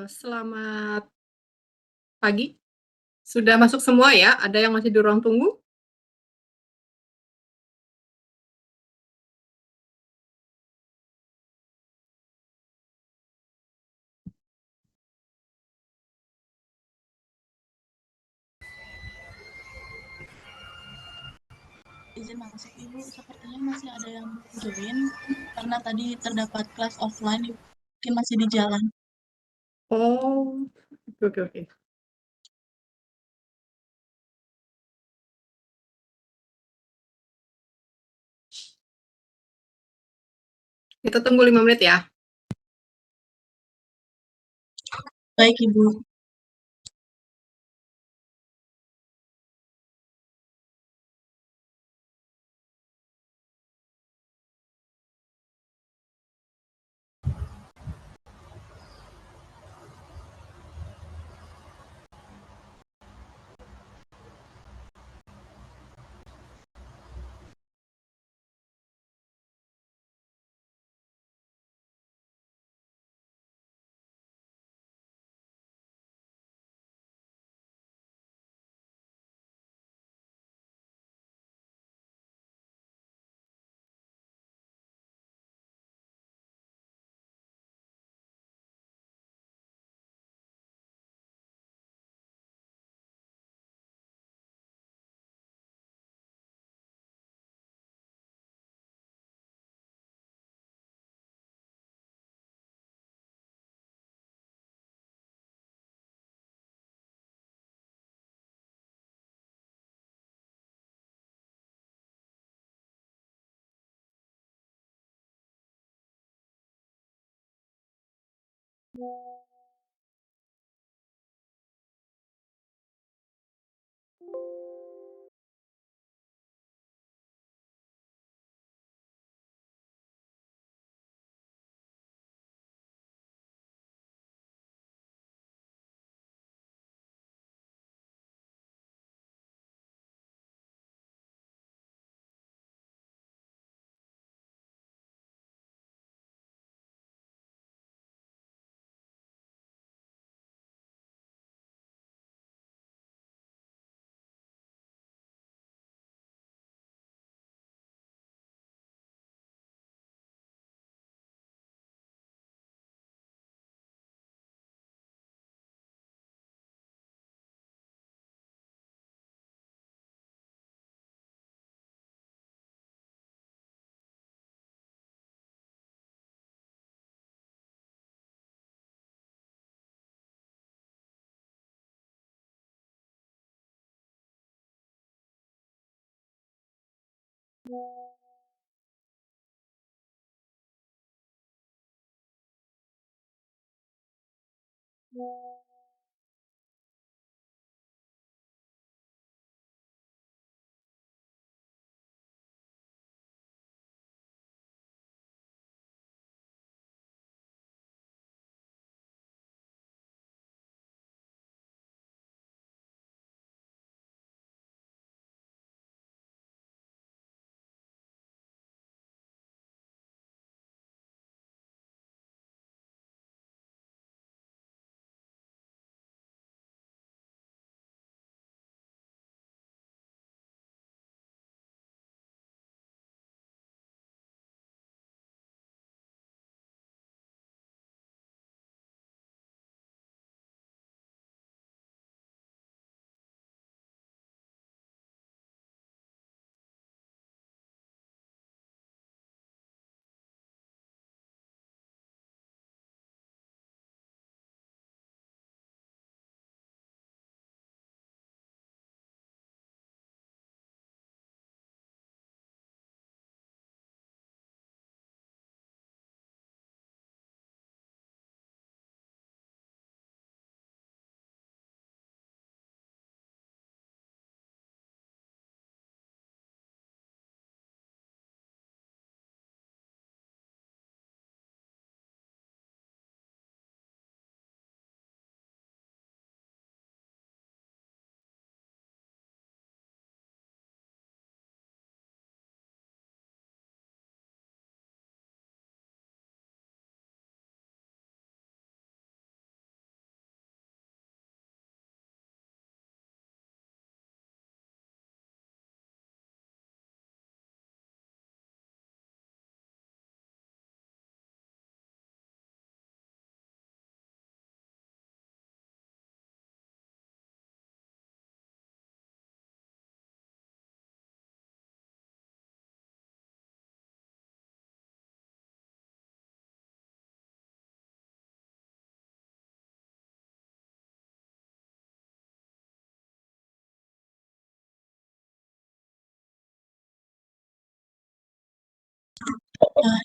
Selamat pagi. Sudah masuk semua ya? Ada yang masih di ruang tunggu? Izin masuk Ibu, sepertinya masih ada yang join karena tadi terdapat kelas offline, mungkin masih di jalan. Oh, oke, oke. Kita tunggu 5 menit ya. Baik Ibu.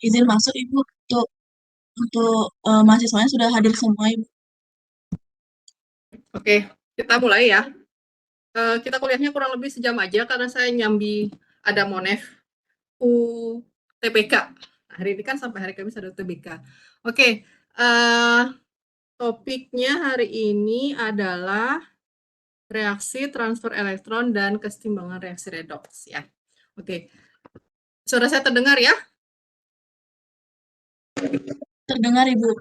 Izin masuk Ibu untuk mahasiswanya sudah hadir semua Ibu. Oke, kita mulai ya. Kita kuliahnya kurang lebih sejam aja karena saya nyambi ada Monef UTBK. Hari ini kan sampai hari Kamis ada UTBK. Oke, topiknya hari ini adalah reaksi transfer elektron dan kesetimbangan reaksi redoks ya. Oke, suara saya terdengar ya? Terdengar Ibu.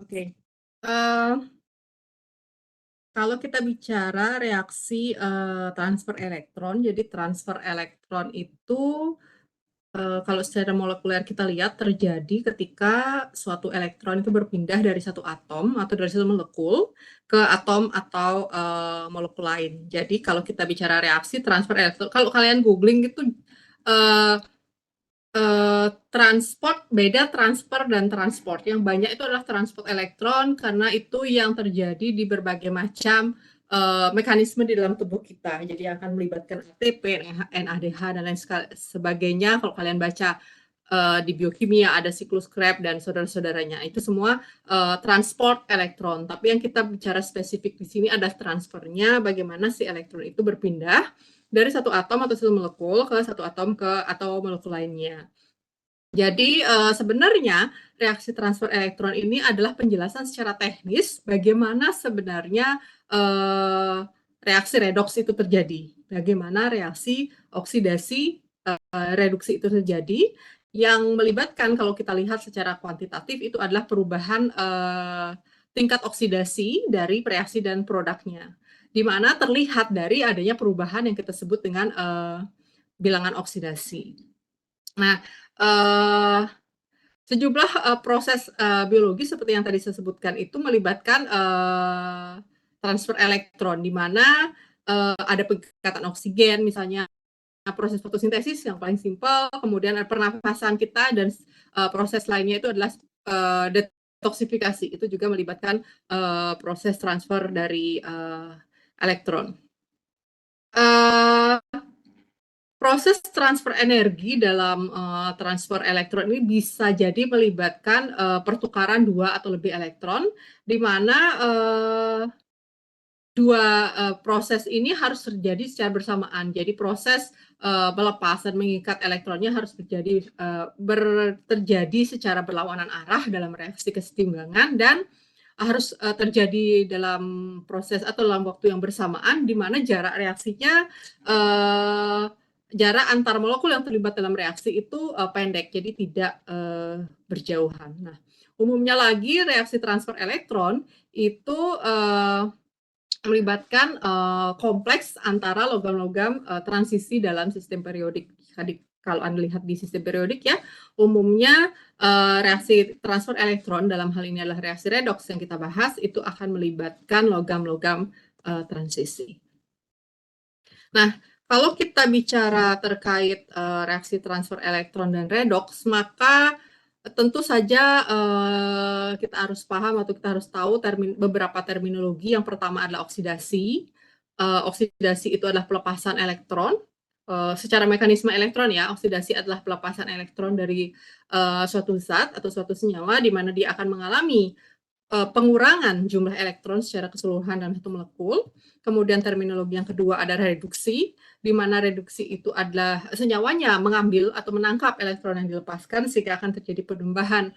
Oke. Kalau kita bicara reaksi transfer elektron, jadi transfer elektron itu kalau secara molekuler kita lihat terjadi ketika suatu elektron itu berpindah dari satu atom atau dari satu molekul ke atom atau molekul lain. Jadi kalau kita bicara reaksi transfer elektron, kalau kalian googling itu transport, beda transfer dan transport. Yang banyak itu adalah transport elektron karena itu yang terjadi di berbagai macam mekanisme di dalam tubuh kita. Jadi akan melibatkan ATP, NADH dan lain sebagainya. Kalau kalian baca di biokimia ada siklus Krebs dan saudara-saudaranya. Itu semua transport elektron. Tapi yang kita bicara spesifik di sini adalah transfernya, bagaimana si elektron itu berpindah dari satu atom atau satu molekul ke satu atom atau molekul lainnya. Jadi sebenarnya reaksi transfer elektron ini adalah penjelasan secara teknis bagaimana sebenarnya reaksi redoks itu terjadi, bagaimana reaksi oksidasi reduksi itu terjadi, yang melibatkan kalau kita lihat secara kuantitatif itu adalah perubahan tingkat oksidasi dari reaksi dan produknya, di mana terlihat dari adanya perubahan yang kita sebut dengan bilangan oksidasi. Nah, sejumlah proses biologi seperti yang tadi saya sebutkan itu melibatkan transfer elektron, di mana ada pengikatan oksigen, misalnya proses fotosintesis yang paling simpel, kemudian pernafasan kita, dan proses lainnya itu adalah detoksifikasi, itu juga melibatkan proses transfer dari elektron. Proses transfer energi dalam transfer elektron ini bisa jadi melibatkan pertukaran dua atau lebih elektron, di mana dua proses ini harus terjadi secara bersamaan. Jadi proses melepas dan mengikat elektronnya harus terjadi secara berlawanan arah dalam reaksi kesetimbangan, dan harus terjadi dalam proses atau dalam waktu yang bersamaan, di mana jarak reaksinya jarak antar molekul yang terlibat dalam reaksi itu pendek, jadi tidak berjauhan. Nah, umumnya lagi reaksi transfer elektron itu melibatkan kompleks antara logam-logam transisi dalam sistem periodik. Tadi kalau Anda lihat di sistem periodik ya, umumnya reaksi transfer elektron dalam hal ini adalah reaksi redoks yang kita bahas, itu akan melibatkan logam-logam transisi. Nah, kalau kita bicara terkait reaksi transfer elektron dan redoks, maka tentu saja kita harus paham atau kita harus tahu beberapa terminologi. Yang pertama adalah oksidasi. Oksidasi itu adalah pelepasan elektron. Secara mekanisme elektron ya, oksidasi adalah pelepasan elektron dari suatu zat atau suatu senyawa, di mana dia akan mengalami pengurangan jumlah elektron secara keseluruhan dalam satu molekul. Kemudian terminologi yang kedua adalah reduksi, di mana reduksi itu adalah senyawanya mengambil atau menangkap elektron yang dilepaskan sehingga akan terjadi penambahan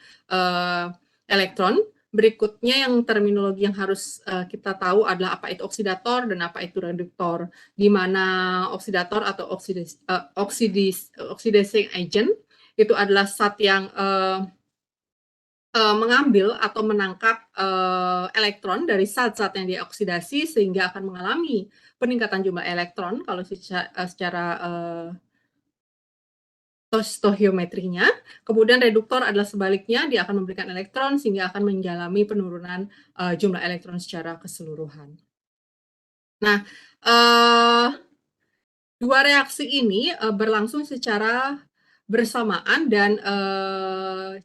elektron. Berikutnya yang terminologi yang harus kita tahu adalah apa itu oksidator dan apa itu reduktor, di mana oksidator atau oxidizing agent itu adalah zat yang mengambil atau menangkap elektron dari zat-zat yang dioksidasi sehingga akan mengalami peningkatan jumlah elektron kalau secara stoichiometrinya. Kemudian reduktor adalah sebaliknya, dia akan memberikan elektron sehingga akan mengalami penurunan jumlah elektron secara keseluruhan. Nah, dua reaksi ini berlangsung secara bersamaan, dan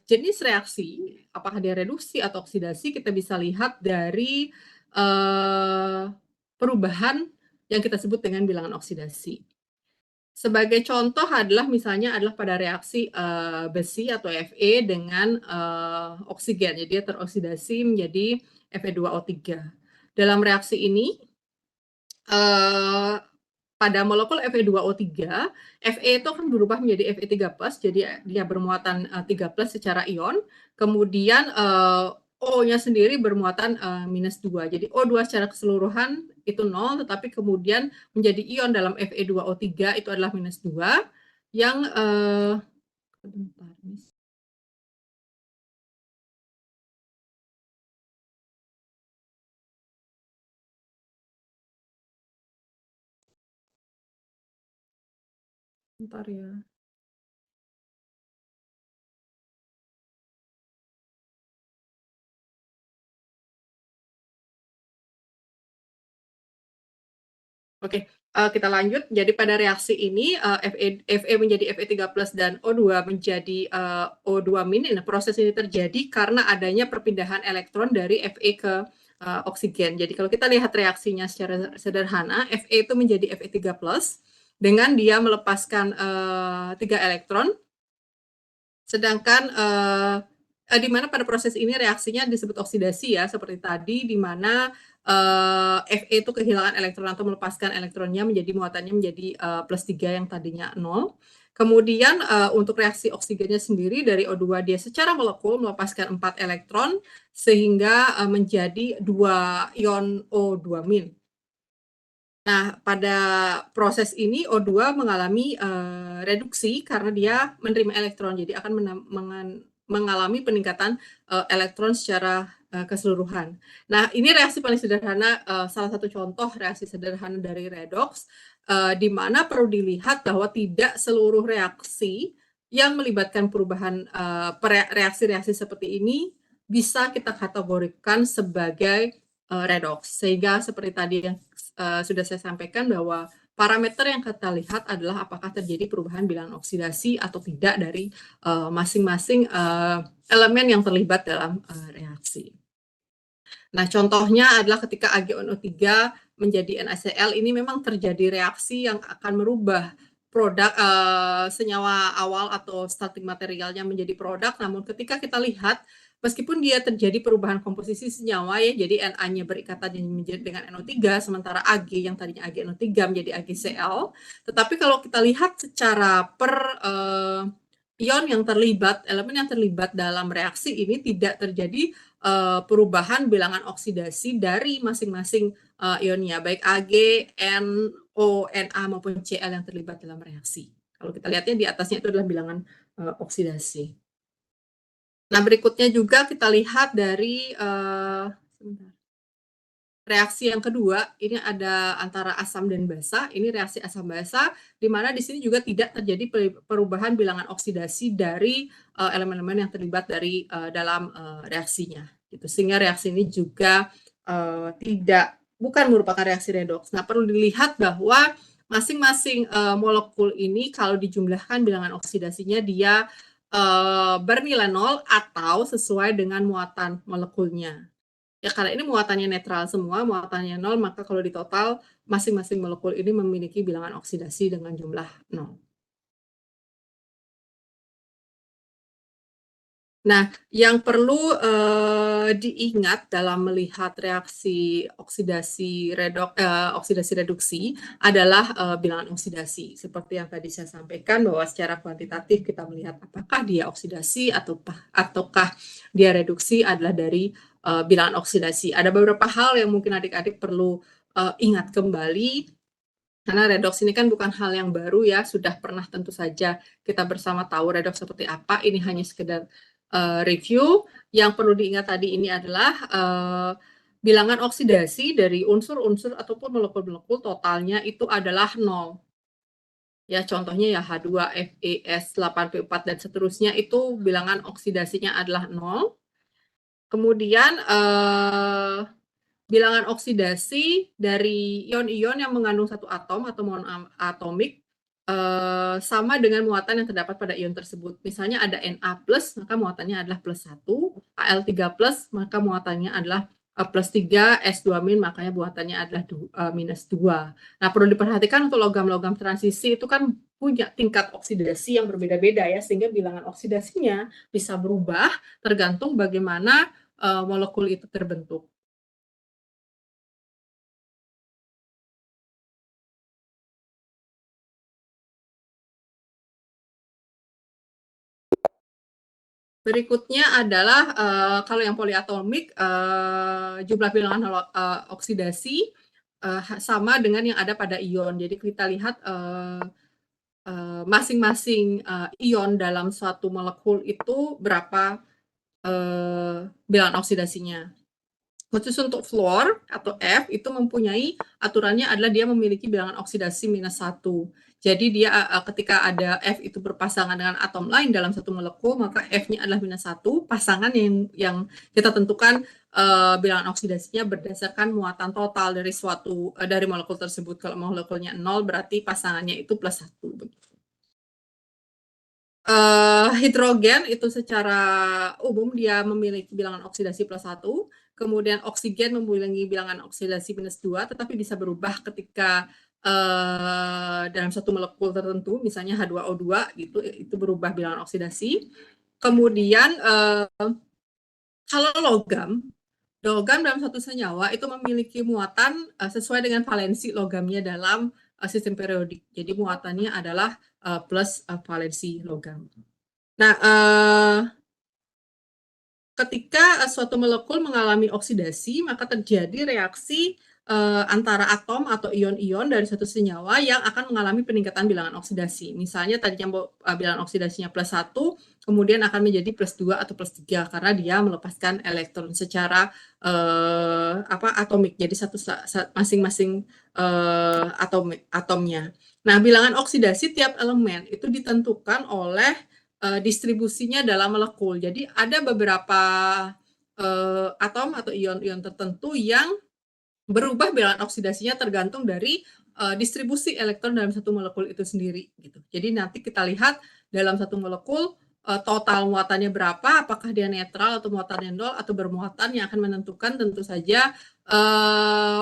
jenis reaksi apakah dia reduksi atau oksidasi kita bisa lihat dari perubahan yang kita sebut dengan bilangan oksidasi. Sebagai contoh adalah misalnya adalah pada reaksi besi atau Fe dengan oksigen. Jadi dia teroksidasi menjadi Fe2O3. Dalam reaksi ini pada molekul Fe2O3, Fe itu akan berubah menjadi Fe3+, jadi dia bermuatan 3+ secara ion. Kemudian O-nya sendiri bermuatan -2. Jadi O2 secara keseluruhan itu 0, tetapi kemudian menjadi ion dalam Fe2O3 itu adalah -2 yang bentar ya. Oke, kita lanjut. Jadi pada reaksi ini Fe menjadi Fe3+ dan O2 menjadi O2-. Nah, proses ini terjadi karena adanya perpindahan elektron dari Fe ke oksigen. Jadi kalau kita lihat reaksinya secara sederhana, Fe itu menjadi Fe3+ dengan dia melepaskan 3 elektron, sedangkan di mana pada proses ini reaksinya disebut oksidasi ya, seperti tadi, di mana Fe itu kehilangan elektron atau melepaskan elektronnya menjadi muatannya menjadi +3 yang tadinya 0. Kemudian untuk reaksi oksigennya sendiri dari O2 dia secara molekul melepaskan 4 elektron sehingga menjadi 2 ion O2-. Nah, pada proses ini O2 mengalami reduksi karena dia menerima elektron, jadi akan mengalami peningkatan elektron secara keseluruhan. Nah, ini reaksi paling sederhana, salah satu contoh reaksi sederhana dari redoks, di mana perlu dilihat bahwa tidak seluruh reaksi yang melibatkan perubahan reaksi-reaksi seperti ini bisa kita kategorikan sebagai redoks. Sehingga seperti tadi yang sudah saya sampaikan bahwa parameter yang kita lihat adalah apakah terjadi perubahan bilangan oksidasi atau tidak dari masing-masing elemen yang terlibat dalam reaksi. Nah, contohnya adalah ketika AgNO3 menjadi NaCl, ini memang terjadi reaksi yang akan merubah produk senyawa awal atau starting materialnya menjadi produk. Namun ketika kita lihat, meskipun dia terjadi perubahan komposisi senyawa ya, jadi Na-nya berikatan dengan NO3, sementara Ag yang tadinya AgNO3 menjadi AgCl, tetapi kalau kita lihat secara per ion yang terlibat, elemen yang terlibat dalam reaksi ini tidak terjadi perubahan bilangan oksidasi dari masing-masing ionnya, baik Ag, NO, Na maupun Cl yang terlibat dalam reaksi. Kalau kita lihatnya di atasnya itu adalah bilangan oksidasi. Nah, berikutnya juga kita lihat dari reaksi yang kedua, ini ada antara asam dan basa. Ini reaksi asam basa, di mana di sini juga tidak terjadi perubahan bilangan oksidasi dari elemen-elemen yang terlibat dari dalam reaksinya. Gitu. Sehingga reaksi ini juga bukan merupakan reaksi redoks. Nah, perlu dilihat bahwa masing-masing molekul ini kalau dijumlahkan bilangan oksidasinya dia bernilai 0 atau sesuai dengan muatan molekulnya. Ya, karena ini muatannya netral semua, muatannya 0, maka kalau di total masing-masing molekul ini memiliki bilangan oksidasi dengan jumlah 0. Nah, yang perlu diingat dalam melihat reaksi oksidasi reduksi adalah bilangan oksidasi. Seperti yang tadi saya sampaikan bahwa secara kuantitatif kita melihat apakah dia oksidasi ataukah dia reduksi adalah dari bilangan oksidasi. Ada beberapa hal yang mungkin adik-adik perlu ingat kembali. Karena redoks ini kan bukan hal yang baru ya, sudah pernah tentu saja kita bersama tahu redoks seperti apa. Ini hanya sekedar review. Yang perlu diingat tadi ini adalah bilangan oksidasi dari unsur-unsur ataupun molekul-molekul totalnya itu adalah 0. Ya, contohnya ya H2FeS8P4 dan seterusnya itu bilangan oksidasinya adalah 0. Kemudian bilangan oksidasi dari ion-ion yang mengandung satu atom atau monoatomik sama dengan muatan yang terdapat pada ion tersebut. Misalnya ada Na+, maka muatannya adalah +1, Al3+, maka muatannya adalah plus 3, S2 min, makanya buatannya adalah minus 2. Nah, perlu diperhatikan untuk logam-logam transisi itu kan punya tingkat oksidasi yang berbeda-beda ya, sehingga bilangan oksidasinya bisa berubah tergantung bagaimana molekul itu terbentuk. Berikutnya adalah kalau yang poliatomik, jumlah bilangan oksidasi sama dengan yang ada pada ion. Jadi kita lihat masing-masing ion dalam suatu molekul itu berapa bilangan oksidasinya. Khusus untuk fluor atau F itu mempunyai aturannya adalah dia memiliki bilangan oksidasi minus 1. Jadi dia ketika ada F itu berpasangan dengan atom lain dalam satu molekul, maka F-nya adalah minus 1. Pasangan yang kita tentukan bilangan oksidasinya berdasarkan muatan total dari dari molekul tersebut. Kalau molekulnya 0 berarti pasangannya itu plus 1. Hidrogen itu secara umum dia memiliki bilangan oksidasi plus 1. Kemudian oksigen memiliki bilangan oksidasi minus 2, tetapi bisa berubah ketika dalam satu molekul tertentu, misalnya H2O2 gitu, itu berubah bilangan oksidasi. Kemudian kalau logam dalam satu senyawa itu memiliki muatan sesuai dengan valensi logamnya dalam sistem periodik. Jadi muatannya adalah plus valensi logam. Nah, ketika suatu molekul mengalami oksidasi, maka terjadi reaksi antara atom atau ion-ion dari suatu senyawa yang akan mengalami peningkatan bilangan oksidasi. Misalnya tadinya bilangan oksidasinya plus 1, kemudian akan menjadi plus 2 atau plus 3 karena dia melepaskan elektron secara atomik. Jadi masing-masing atomnya. Nah, bilangan oksidasi tiap elemen itu ditentukan oleh distribusinya dalam molekul. Jadi ada beberapa atom atau ion-ion tertentu yang berubah bilangan oksidasinya tergantung dari distribusi elektron dalam satu molekul itu sendiri. Gitu. Jadi nanti kita lihat dalam satu molekul total muatannya berapa, apakah dia netral atau muatannya nol atau bermuatan yang akan menentukan tentu saja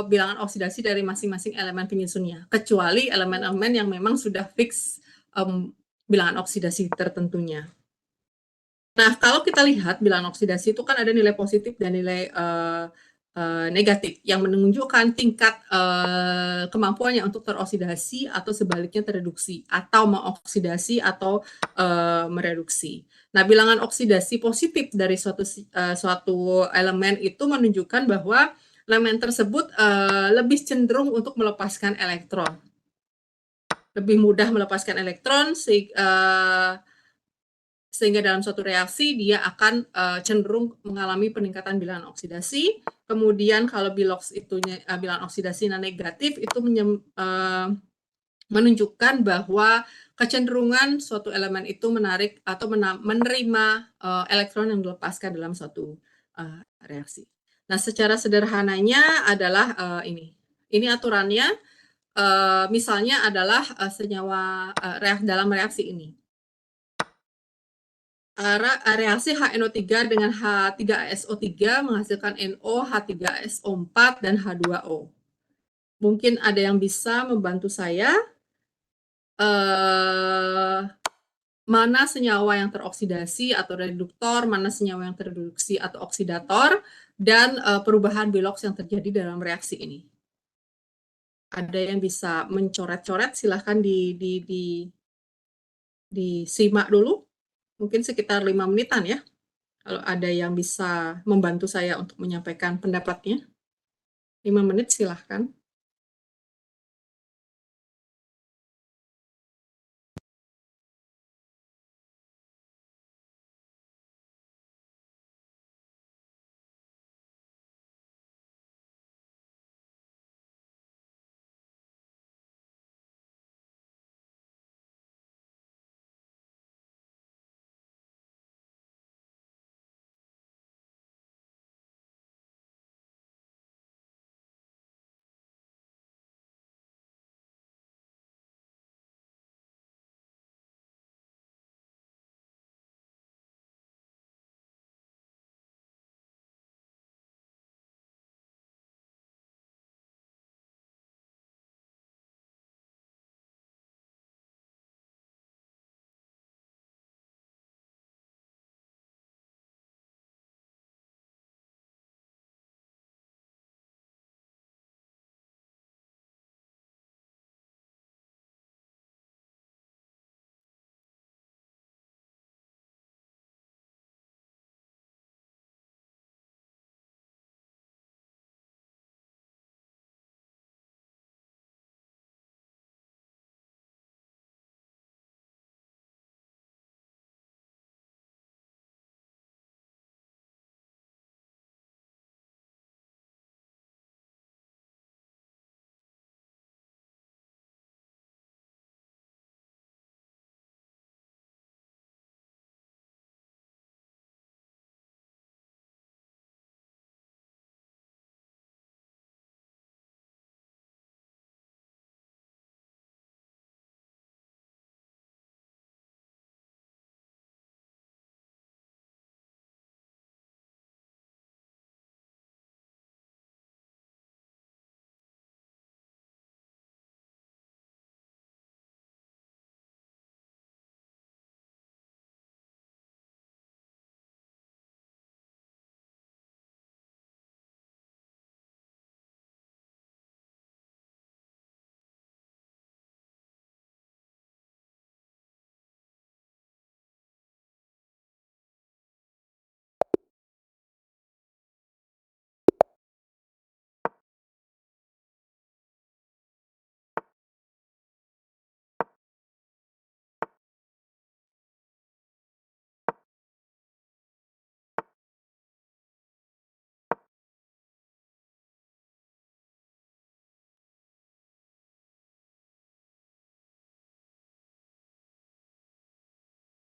bilangan oksidasi dari masing-masing elemen penyusunnya. Kecuali elemen-elemen yang memang sudah fix bilangan oksidasi tertentunya. Nah, kalau kita lihat bilangan oksidasi itu kan ada nilai positif dan nilai negatif yang menunjukkan tingkat kemampuannya untuk teroksidasi atau sebaliknya tereduksi atau mengoksidasi atau mereduksi. Nah, bilangan oksidasi positif dari suatu elemen itu menunjukkan bahwa elemen tersebut lebih cenderung untuk melepaskan elektron. Lebih mudah melepaskan elektron sehingga dalam suatu reaksi dia akan cenderung mengalami peningkatan bilangan oksidasi. Kemudian kalau bilangan oksidasinya negatif itu menunjukkan bahwa kecenderungan suatu elemen itu menarik atau menerima elektron yang dilepaskan dalam suatu reaksi. Nah, secara sederhananya adalah ini aturannya. Misalnya adalah senyawa dalam reaksi ini. Reaksi HNO3 dengan H3SO3 menghasilkan NO, H3SO4, dan H2O. Mungkin ada yang bisa membantu saya mana senyawa yang teroksidasi atau reduktor, mana senyawa yang terreduksi atau oksidator, dan perubahan biloks yang terjadi dalam reaksi ini. Ada yang bisa mencoret-coret, silahkan disimak dulu. Mungkin sekitar 5 menitan ya. Kalau ada yang bisa membantu saya untuk menyampaikan pendapatnya. 5 menit silahkan.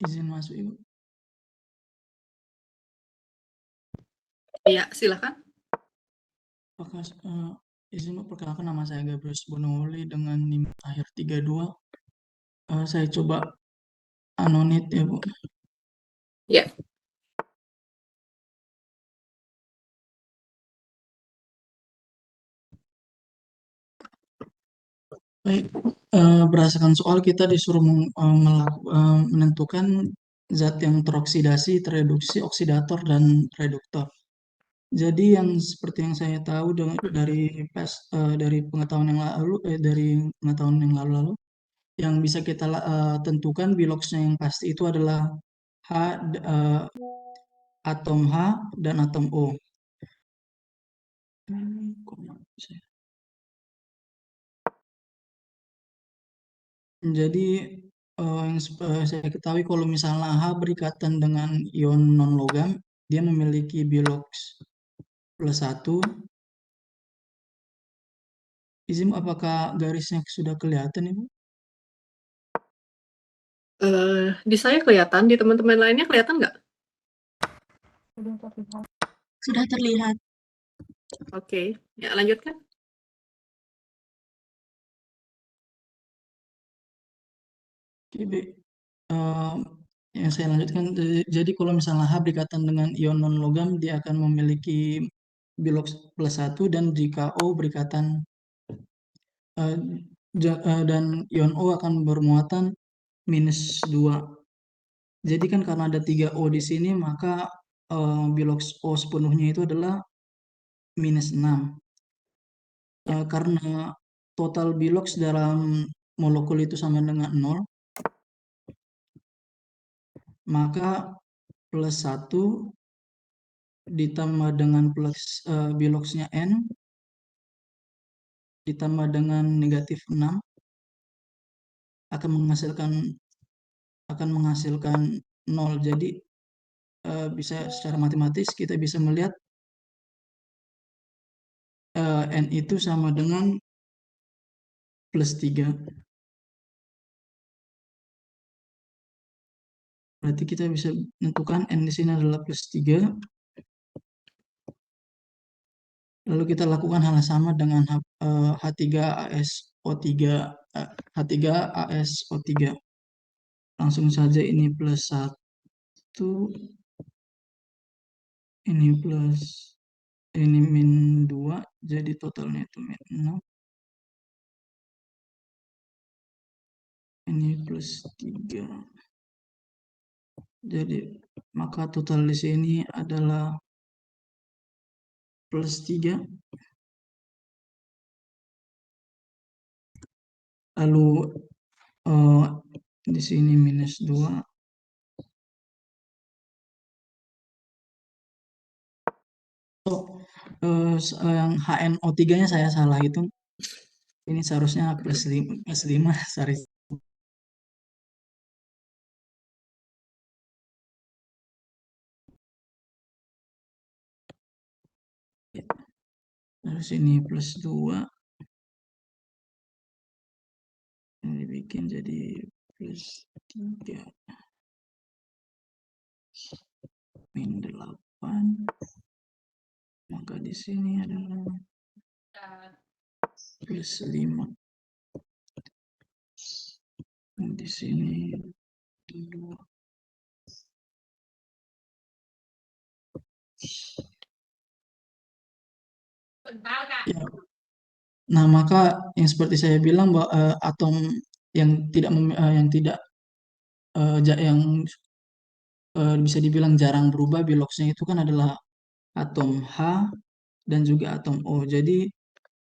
Izin masuk, Ibu. Iya, silakan. Apakah izin perkenalkan, nama saya Gabriel Bonoli dengan NIM akhir 32. Saya coba anonim ya, Bu. Ya. Baik, berdasarkan soal kita disuruh menentukan zat yang teroksidasi, tereduksi, oksidator, dan reduktor. Jadi yang seperti yang saya tahu dari pengetahuan yang lalu, yang bisa kita tentukan biloxnya yang pasti itu adalah atom H dan atom O. Jadi yang saya ketahui kalau misalnya H berikatan dengan ion non-logam, dia memiliki bilox +1. Izin, apakah garisnya sudah kelihatan, Ibu? Di saya kelihatan, di teman-teman lainnya kelihatan nggak? Sudah terlihat. Oke, ya lanjutkan. Oke, yang saya lanjutkan, jadi kalau misalnya H berikatan dengan ion non-logam, dia akan memiliki bilox +1, dan jika O berikatan dan ion O akan bermuatan -2. Jadi kan karena ada 3 O di sini, maka bilox O sepenuhnya itu adalah -6. Karena total bilox dalam molekul itu sama dengan 0, maka +1 ditambah dengan biloxnya N ditambah dengan -6 akan menghasilkan 0. Jadi bisa secara matematis kita bisa melihat N itu sama dengan +3. Berarti kita bisa menentukan N di sini adalah +3. Lalu kita lakukan hal yang sama dengan H3ASO3. Langsung saja ini +1, ini -2, jadi totalnya itu -6. Ini +3. Jadi maka total di sini adalah +3. Lalu di sini -2. Yang HNO3-nya saya salah hitung. Ini seharusnya +5, sorry. Terus ini +2. Ini dibikin jadi +3 -8. Maka di sini adalah +5. Di sini 2. Ya. Nah, maka yang seperti saya bilang bahwa atom yang bisa dibilang jarang berubah biloxnya itu kan adalah atom H dan juga atom O. Jadi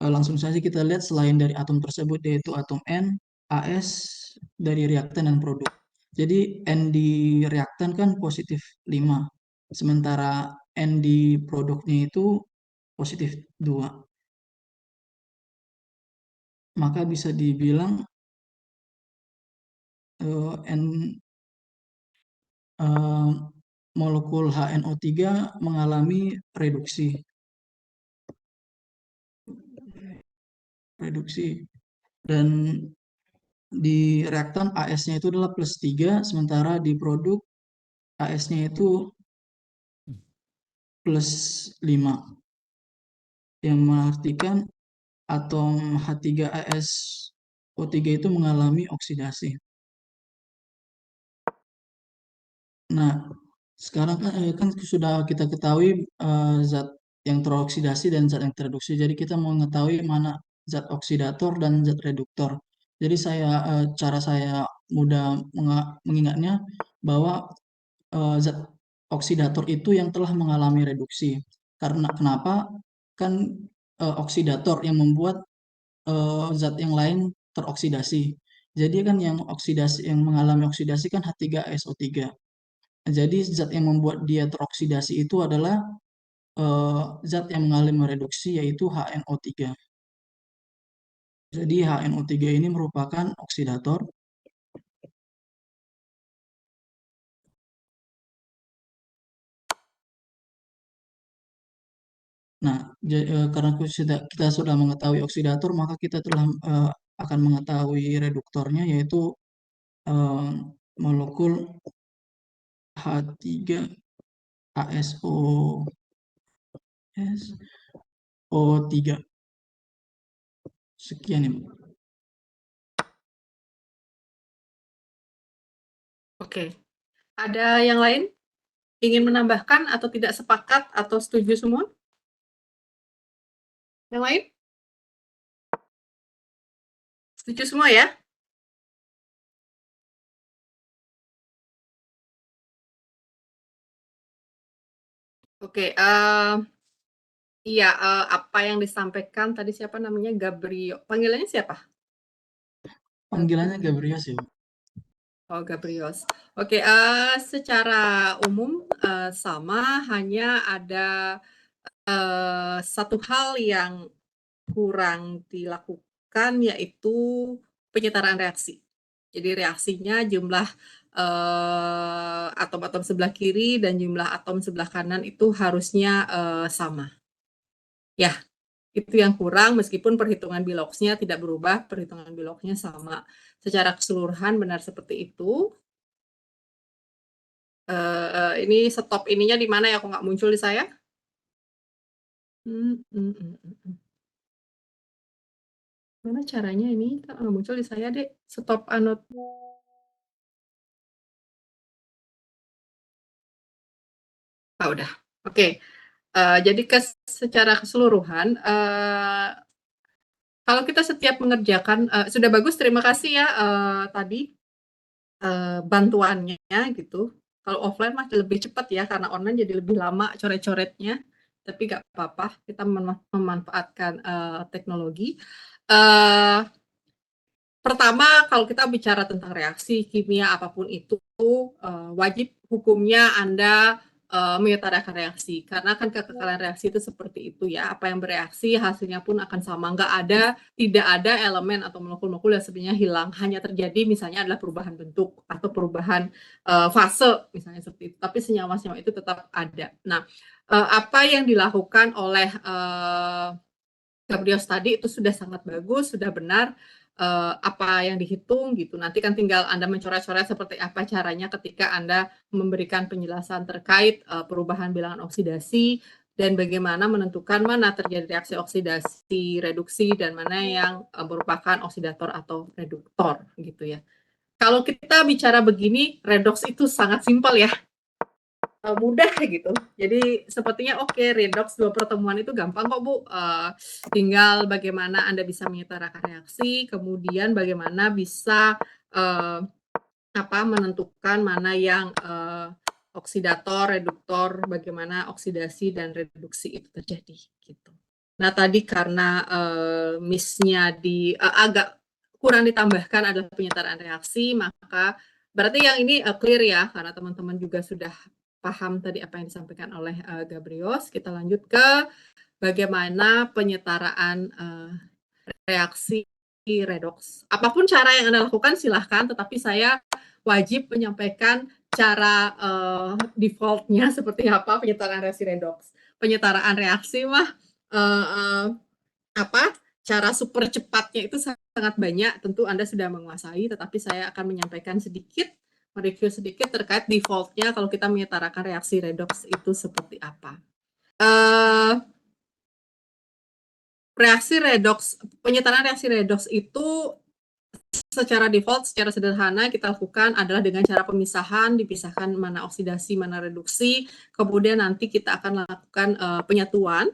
langsung saja kita lihat selain dari atom tersebut yaitu atom N, AS dari reaktan dan produk. Jadi N di reaktan kan +5, sementara N di produknya itu +2. Maka bisa dibilang molekul HNO3 mengalami reduksi. Dan di reaktan AS-nya itu adalah +3, sementara di produk AS-nya itu +5, yang mengartikan atom H3ASO3 itu mengalami oksidasi. Nah, sekarang kan sudah kita ketahui zat yang teroksidasi dan zat yang tereduksi. Jadi kita mau mengetahui mana zat oksidator dan zat reduktor. Jadi cara saya mudah mengingatnya bahwa zat oksidator itu yang telah mengalami reduksi. Karena kenapa? Kan oksidator yang membuat zat yang lain teroksidasi. Jadi kan yang mengalami oksidasi kan H3SO3. Jadi zat yang membuat dia teroksidasi itu adalah zat yang mengalami reduksi yaitu HNO3. Jadi HNO3 ini merupakan oksidator. Nah, karena kita sudah mengetahui oksidator, maka kita telah akan mengetahui reduktornya yaitu molekul H3ASO3. Sekian ya, Bu. Oke. Ada yang lain ingin menambahkan atau tidak sepakat atau setuju semua? Yang lain? Setuju semua ya? Oke, iya, apa yang disampaikan tadi siapa namanya? Gabrio. Panggilannya siapa? Panggilannya Gabriel sih, Bu. Oh, Gabrios. Oke, secara umum sama, hanya ada satu hal yang kurang dilakukan, yaitu penyetaraan reaksi. Jadi reaksinya jumlah atom-atom sebelah kiri dan jumlah atom sebelah kanan itu harusnya sama. Ya, itu yang kurang, meskipun perhitungan Biloxnya tidak berubah, perhitungan Biloxnya sama. Secara keseluruhan benar seperti itu. Ini stop ininya di mana ya, kok nggak muncul di saya? Mana caranya ini? Nggak muncul di saya, deh. Stop anot. Udah. Oke. Jadi secara keseluruhan, kalau kita setiap mengerjakan, sudah bagus, terima kasih ya tadi bantuannya gitu. Kalau offline mah lebih cepat ya, karena online jadi lebih lama coret-coretnya. Tapi nggak apa-apa, kita memanfaatkan teknologi. Pertama, kalau kita bicara tentang reaksi kimia apapun itu, wajib hukumnya Anda menyetarakan reaksi, karena kan kekekalan reaksi itu seperti itu ya, apa yang bereaksi hasilnya pun akan sama, tidak ada elemen atau molekul-molekul yang sebenarnya hilang, hanya terjadi misalnya adalah perubahan bentuk atau perubahan fase misalnya seperti itu, tapi senyawa-senyawa itu tetap ada. Nah, apa yang dilakukan oleh Gabriel tadi itu sudah sangat bagus, sudah benar. Apa yang dihitung gitu. Nanti kan tinggal Anda mencoret-coret seperti apa caranya ketika Anda memberikan penjelasan terkait perubahan bilangan oksidasi dan bagaimana menentukan mana terjadi reaksi oksidasi, reduksi, dan mana yang merupakan oksidator atau reduktor gitu ya. Kalau kita bicara begini, redox itu sangat simpel ya. Mudah gitu. Jadi sepertinya oke, redox 2 pertemuan itu gampang kok, Bu. Tinggal bagaimana Anda bisa menyetarakan reaksi, kemudian bagaimana bisa menentukan mana yang oksidator, reduktor, bagaimana oksidasi dan reduksi itu terjadi gitu. Nah, tadi karena miss-nya agak kurang ditambahkan adalah penyetaraan reaksi, maka berarti yang ini clear ya, karena teman-teman juga sudah paham tadi apa yang disampaikan oleh Gabrios. Kita lanjut ke bagaimana penyetaraan reaksi redox. Apapun cara yang Anda lakukan silahkan, tetapi saya wajib menyampaikan cara defaultnya seperti apa penyetaraan reaksi redox. Penyetaraan reaksi mah cara super cepatnya itu sangat banyak, tentu Anda sudah menguasai, tetapi saya akan menyampaikan sedikit, mereview sedikit terkait default-nya kalau kita menyetarakan reaksi redoks itu seperti apa. Penyetaraan reaksi redoks itu secara default, secara sederhana kita lakukan adalah dengan cara pemisahan, dipisahkan mana oksidasi, mana reduksi, kemudian nanti kita akan lakukan penyatuan,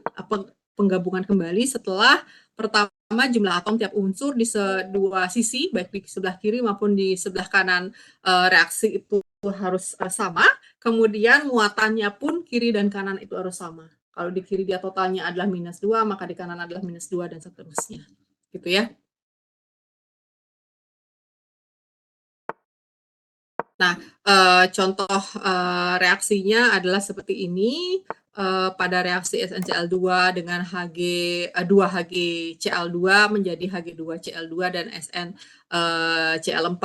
penggabungan kembali setelah pertama jumlah atom tiap unsur di dua sisi, baik di sebelah kiri maupun di sebelah kanan reaksi itu harus sama, kemudian muatannya pun kiri dan kanan itu harus sama. Kalau di kiri dia totalnya adalah -2, maka di kanan adalah -2 dan seterusnya. Gitu ya. Nah, contoh reaksinya adalah seperti ini. Pada reaksi SnCl2 dengan 2HgCl2 menjadi Hg2Cl2 dan SnCl4.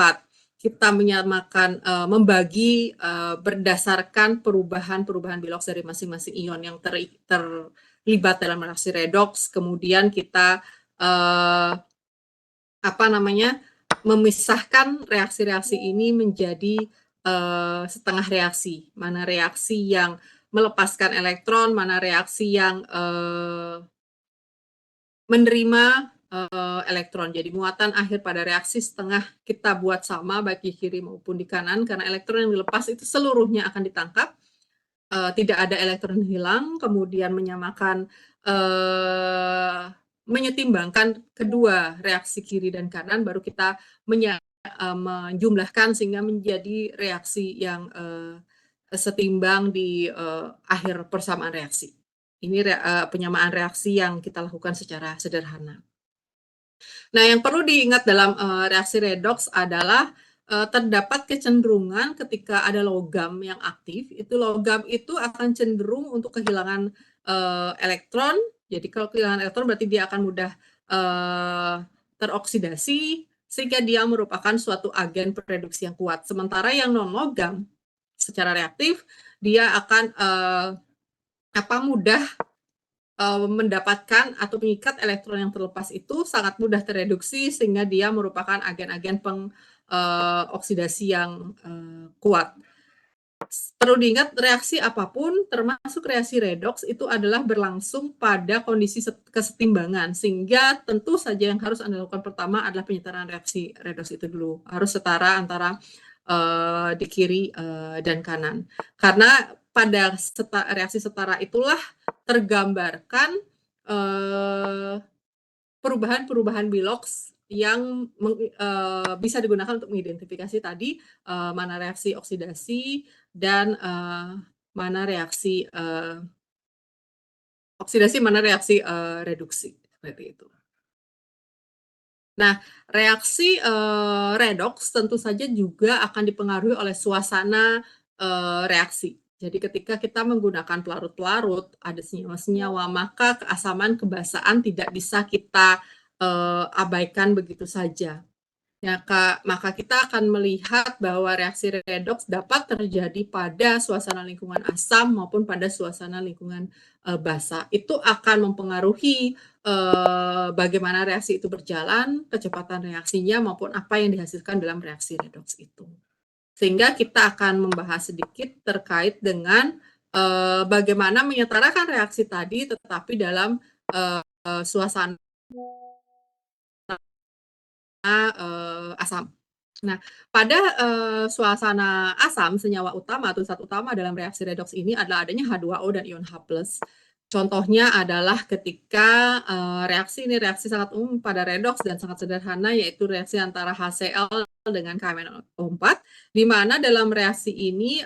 Kita menyamakan, membagi berdasarkan perubahan biloks dari masing-masing ion yang terlibat dalam reaksi redoks. Kemudian kita memisahkan reaksi-reaksi ini menjadi setengah reaksi. Mana reaksi yang melepaskan elektron, mana reaksi yang menerima elektron. Jadi muatan akhir pada reaksi setengah kita buat sama baik di kiri maupun di kanan, karena elektron yang dilepas itu seluruhnya akan ditangkap, tidak ada elektron hilang. Kemudian menyetimbangkan kedua reaksi kiri dan kanan, baru kita menjumlahkan sehingga menjadi reaksi yang setimbang di akhir persamaan reaksi. Ini penyamaan reaksi yang kita lakukan secara sederhana. Nah, yang perlu diingat dalam reaksi redoks adalah terdapat kecenderungan ketika ada logam yang aktif, itu logam itu akan cenderung untuk kehilangan elektron. Jadi kalau kehilangan elektron berarti dia akan mudah teroksidasi, sehingga dia merupakan suatu agen pereduksi yang kuat. Sementara yang non-logam secara reaktif, dia akan mudah mendapatkan atau mengikat elektron yang terlepas itu sangat mudah tereduksi, sehingga dia merupakan agen-agen pengoksidasi yang kuat. Perlu diingat, reaksi apapun termasuk reaksi redoks itu adalah berlangsung pada kondisi kesetimbangan, sehingga tentu saja yang harus Anda lakukan pertama adalah penyetaraan reaksi redoks itu dulu. Harus setara antara di kiri dan kanan. Karena pada reaksi setara itulah tergambarkan perubahan biloks yang bisa digunakan untuk mengidentifikasi tadi mana reaksi oksidasi dan mana reaksi mana reaksi reduksi, seperti itu. Nah, reaksi redoks tentu saja juga akan dipengaruhi oleh suasana reaksi. Jadi ketika kita menggunakan pelarut-pelarut, ada senyawa-senyawa, maka keasaman, kebasaan tidak bisa kita abaikan begitu saja. Ya, maka kita akan melihat bahwa reaksi redoks dapat terjadi pada suasana lingkungan asam maupun pada suasana lingkungan basa. Itu akan mempengaruhi bagaimana reaksi itu berjalan, kecepatan reaksinya maupun apa yang dihasilkan dalam reaksi redoks itu. Sehingga kita akan membahas sedikit terkait dengan bagaimana menyetarakan reaksi tadi tetapi dalam suasana asam. Nah, pada suasana asam, senyawa utama atau zat utama dalam reaksi redoks ini adalah adanya H2O dan ion H+. Contohnya adalah ketika reaksi sangat umum pada redoks dan sangat sederhana, yaitu reaksi antara HCl dengan KMnO4, di mana dalam reaksi ini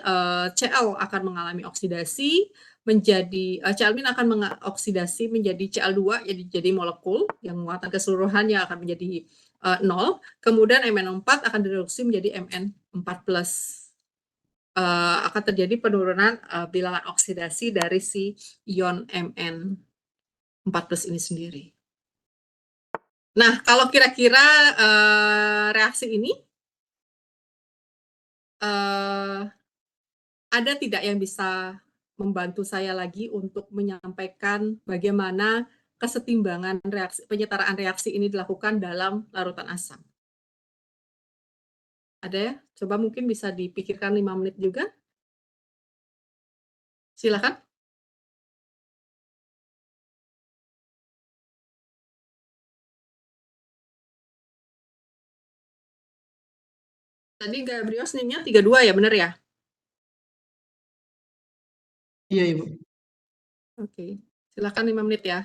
Cl akan mengalami oksidasi menjadi Cl- akan mengoksidasi menjadi Cl2, jadi molekul yang muatan keseluruhannya akan menjadi 0, kemudian MnO4 akan direduksi menjadi Mn4+. Akan terjadi penurunan bilangan oksidasi dari si ion Mn4+ ini sendiri. Nah, kalau kira-kira reaksi ini ada tidak yang bisa membantu saya lagi untuk menyampaikan bagaimana kesetimbangan reaksi, penyetaraan reaksi ini dilakukan dalam larutan asam? Ada ya? Coba mungkin bisa dipikirkan 5 menit juga. Silakan. Tadi Gabrios NIM-nya 32 ya, benar ya? Iya, Ibu. Oke, silakan 5 menit ya.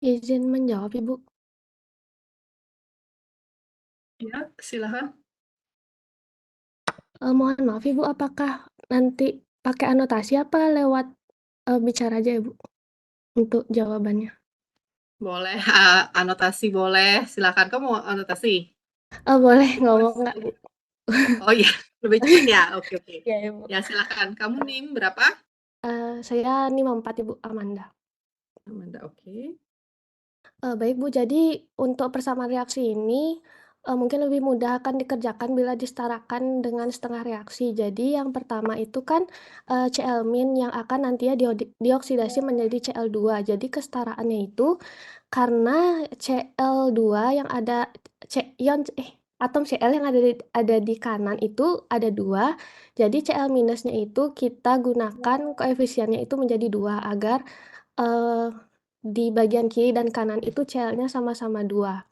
Izin menjawab, Ibu. Ya, silakan. Mohon maaf, Ibu, apakah nanti pakai anotasi apa lewat bicara aja, Ibu, untuk jawabannya? Boleh, anotasi boleh. Silakan. Kamu mau anotasi? Boleh ngomong nggak, Bu? Oh iya, lebih cepat ya. Oke, oke. Ya, Ibu. Ya, silakan. Kamu NIM berapa? Saya NIM 4, Ibu, Amanda. Amanda, oke. Baik, Bu. Jadi untuk persamaan reaksi ini mungkin lebih mudah akan dikerjakan bila disetarakan dengan setengah reaksi. Jadi yang pertama itu kan Cl- yang akan nantinya dioksidasi menjadi Cl2. Jadi kesetaraannya itu karena Cl2 yang ada atom Cl yang ada di kanan itu ada 2. Jadi Cl minusnya itu kita gunakan koefisiennya itu menjadi 2 agar di bagian kiri dan kanan itu Cl-nya sama-sama 2.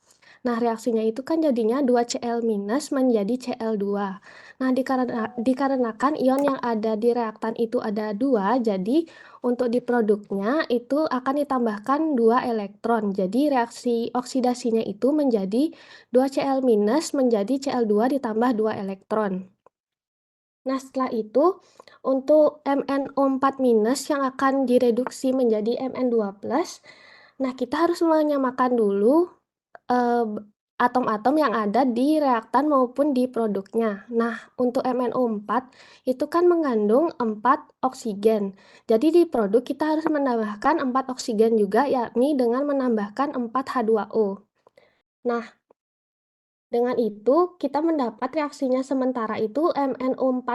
Nah, reaksinya itu kan jadinya 2Cl minus menjadi Cl2. Nah, dikarenakan ion yang ada di reaktan itu ada 2, jadi untuk di produknya itu akan ditambahkan 2 elektron. Jadi reaksi oksidasinya itu menjadi 2Cl minus menjadi Cl2 ditambah 2 elektron. Nah, setelah itu untuk MnO4- yang akan direduksi menjadi Mn2+, nah kita harus menyamakan dulu atom-atom yang ada di reaktan maupun di produknya. Nah, untuk MnO4 itu kan mengandung 4 oksigen. Jadi di produk kita harus menambahkan 4 oksigen juga, yakni dengan menambahkan 4 H2O. Nah, dengan itu, kita mendapat reaksinya sementara itu MnO4-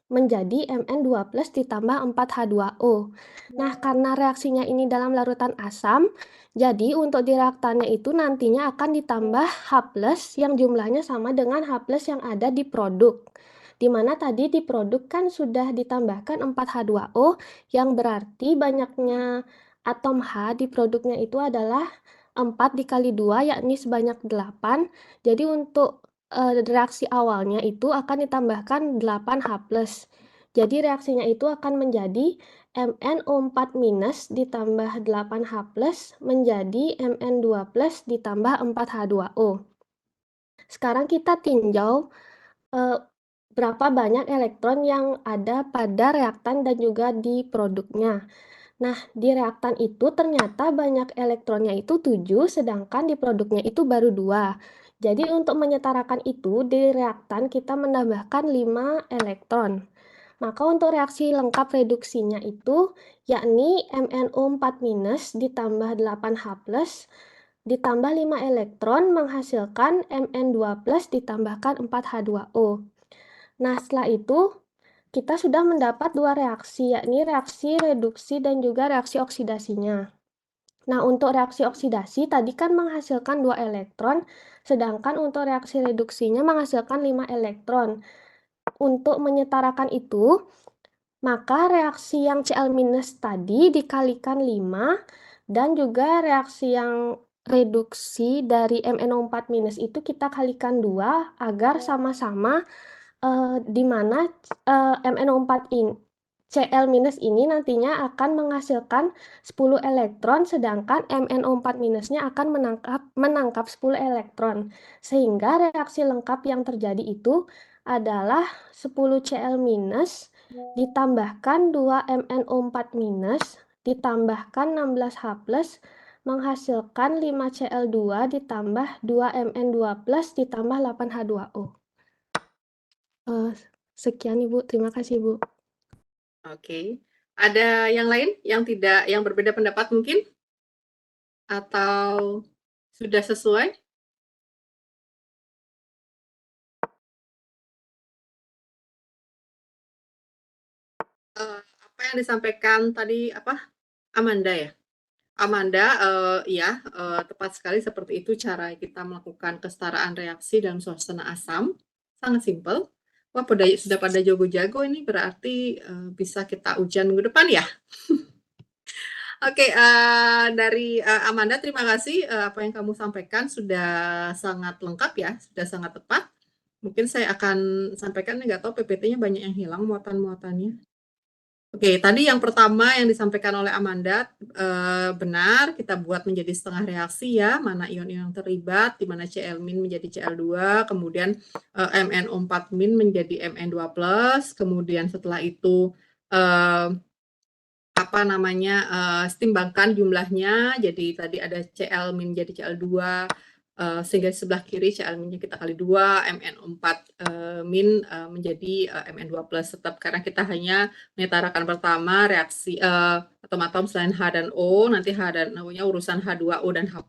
menjadi Mn2+ ditambah 4H2O. Nah, karena reaksinya ini dalam larutan asam, jadi untuk di reaktannya itu nantinya akan ditambah H+ yang jumlahnya sama dengan H+ yang ada di produk. Dimana tadi di produk kan sudah ditambahkan 4H2O, yang berarti banyaknya atom H di produknya itu adalah 4 dikali 2, yakni sebanyak 8. Jadi untuk reaksi awalnya itu akan ditambahkan 8H+. Jadi reaksinya itu akan menjadi MnO4- ditambah 8H+ menjadi Mn2+ ditambah 4H2O. Sekarang kita tinjau berapa banyak elektron yang ada pada reaktan dan juga di produknya. Nah, di reaktan itu ternyata banyak elektronnya itu 7, sedangkan di produknya itu baru 2. Jadi untuk menyetarakan itu, di reaktan kita menambahkan 5 elektron. Maka untuk reaksi lengkap reduksinya itu, yakni MnO4- ditambah 8H+, ditambah 5 elektron menghasilkan Mn2+ ditambahkan 4H2O. Nah, setelah itu kita sudah mendapat 2 reaksi, yakni reaksi reduksi dan juga reaksi oksidasinya. Nah, untuk reaksi oksidasi tadi kan menghasilkan 2 elektron, sedangkan untuk reaksi reduksinya menghasilkan 5 elektron. Untuk menyetarakan itu, maka reaksi yang Cl- tadi dikalikan 5, dan juga reaksi yang reduksi dari MnO4- itu kita kalikan 2 agar sama-sama di mana MnO4 ini Cl- ini nantinya akan menghasilkan 10 elektron, sedangkan MnO4- akan menangkap 10 elektron. Sehingga reaksi lengkap yang terjadi itu adalah 10 Cl- ditambahkan 2 MnO4- ditambahkan 16H+, menghasilkan 5 Cl2 ditambah 2 Mn2+ ditambah 8H2O. Sekian Ibu, terima kasih Bu. Oke. Ada yang lain yang berbeda pendapat mungkin? Atau sudah sesuai? Apa yang disampaikan tadi Amanda ya? Amanda, ya, tepat sekali seperti itu cara kita melakukan kesetaraan reaksi dalam suasana asam. Sangat simpel. Wah, sudah pada jago-jago ini berarti bisa kita ujian minggu depan ya. Oke, dari Amanda, terima kasih apa yang kamu sampaikan sudah sangat lengkap ya, sudah sangat tepat. Mungkin saya akan sampaikan, nggak tahu PPT-nya banyak yang hilang muatan-muatannya. Oke, tadi yang pertama yang disampaikan oleh Amanda benar, kita buat menjadi setengah reaksi ya, mana ion-ion yang terlibat, di mana Cl- menjadi Cl2, kemudian MnO4- menjadi Mn2+, kemudian setelah itu setimbangkan jumlahnya, jadi tadi ada Cl- menjadi Cl2, sehingga sebelah kiri Cl-nya kita kali 2, MnO4- menjadi Mn2+, tetap karena kita hanya menetarakan pertama reaksi atom-atom selain H dan O, nanti H dan O-nya urusan H2O dan H+.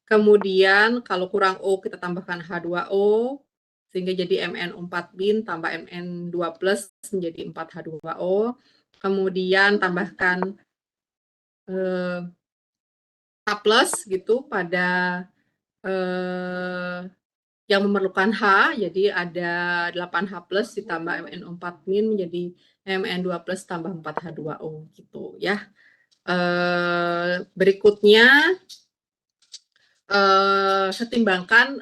Kemudian kalau kurang O kita tambahkan H2O, sehingga jadi MnO4- tambah Mn2+ menjadi 4H2O. Kemudian tambahkan H+ gitu pada yang memerlukan H, jadi ada 8H+ ditambah MnO4- menjadi Mn2+ tambah 4H2O gitu ya. Berikutnya setimbangkan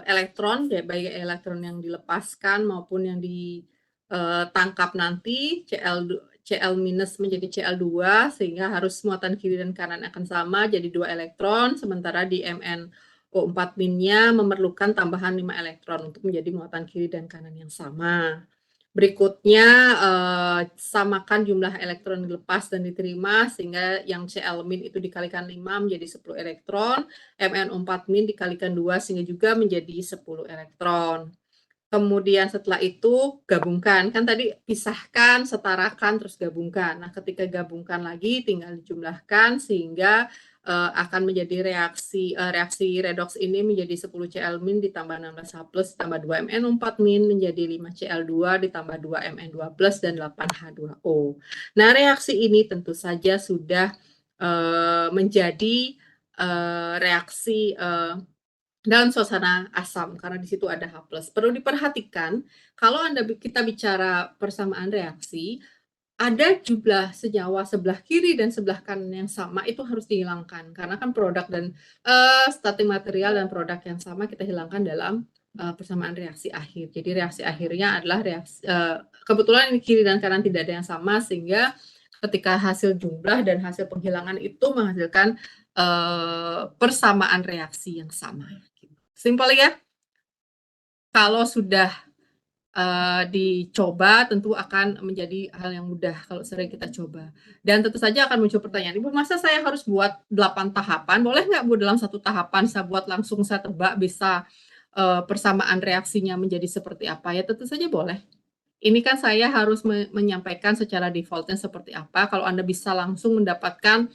elektron, ya, baik elektron yang dilepaskan maupun yang ditangkap nanti, Cl- menjadi Cl2, sehingga harus muatan kiri dan kanan akan sama, jadi 2 elektron, sementara di MnO4-nya memerlukan tambahan 5 elektron untuk menjadi muatan kiri dan kanan yang sama. Berikutnya, samakan jumlah elektron dilepas dan diterima, sehingga yang Cl- itu dikalikan 5 menjadi 10 elektron, MnO4- dikalikan 2 sehingga juga menjadi 10 elektron. Kemudian setelah itu gabungkan, kan tadi pisahkan, setarakan, terus gabungkan. Nah, ketika gabungkan lagi tinggal dijumlahkan sehingga akan menjadi reaksi redoks ini menjadi 10 Cl- ditambah 16H+ ditambah 2 MnO4- menjadi 5 Cl2 ditambah 2 Mn2+ dan 8H2O. Nah, reaksi ini tentu saja sudah menjadi reaksi dalam suasana asam karena di situ ada H+. Perlu diperhatikan kalau kita bicara persamaan reaksi, ada jumlah senyawa sebelah kiri dan sebelah kanan yang sama itu harus dihilangkan karena kan produk dan starting material dan produk yang sama kita hilangkan dalam persamaan reaksi akhir. Jadi reaksi akhirnya adalah reaksi kebetulan ini kiri dan kanan tidak ada yang sama sehingga ketika hasil jumlah dan hasil penghilangan itu menghasilkan persamaan reaksi yang sama. Simpel ya. Kalau sudah dicoba tentu akan menjadi hal yang mudah kalau sering kita coba. Dan tentu saja akan muncul pertanyaan, Ibu, masa saya harus buat 8 tahapan? Boleh nggak Bu dalam satu tahapan saya buat langsung saya tebak bisa persamaan reaksinya menjadi seperti apa? Ya tentu saja boleh. Ini kan saya harus menyampaikan secara defaultnya seperti apa. Kalau Anda bisa langsung mendapatkan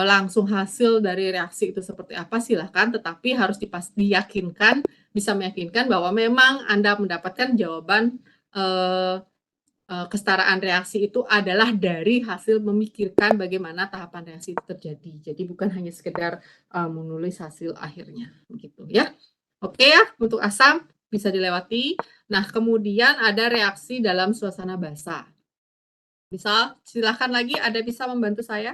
langsung hasil dari reaksi itu seperti apa, silahkan. Tetapi harus diyakinkan, bisa meyakinkan bahwa memang Anda mendapatkan jawaban kesetaraan reaksi itu adalah dari hasil memikirkan bagaimana tahapan reaksi itu terjadi. Jadi bukan hanya sekedar menulis hasil akhirnya, begitu ya. Oke ya, untuk asam bisa dilewati. Nah, kemudian ada reaksi dalam suasana basah. Silahkan lagi, ada bisa membantu saya?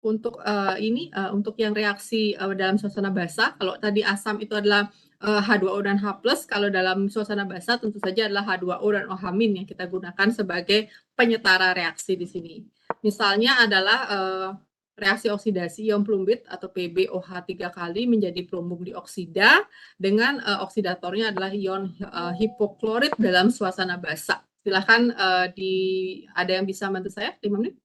untuk yang reaksi dalam suasana basah, kalau tadi asam itu adalah H2O dan H+, kalau dalam suasana basah tentu saja adalah H2O dan OH- yang kita gunakan sebagai penyetara reaksi di sini. Misalnya adalah reaksi oksidasi ion plumbit atau PbOH 3 kali menjadi plumbum dioksida dengan oksidatornya adalah ion hipoklorit dalam suasana basah. Silahkan ada yang bisa bantu saya 5 menit?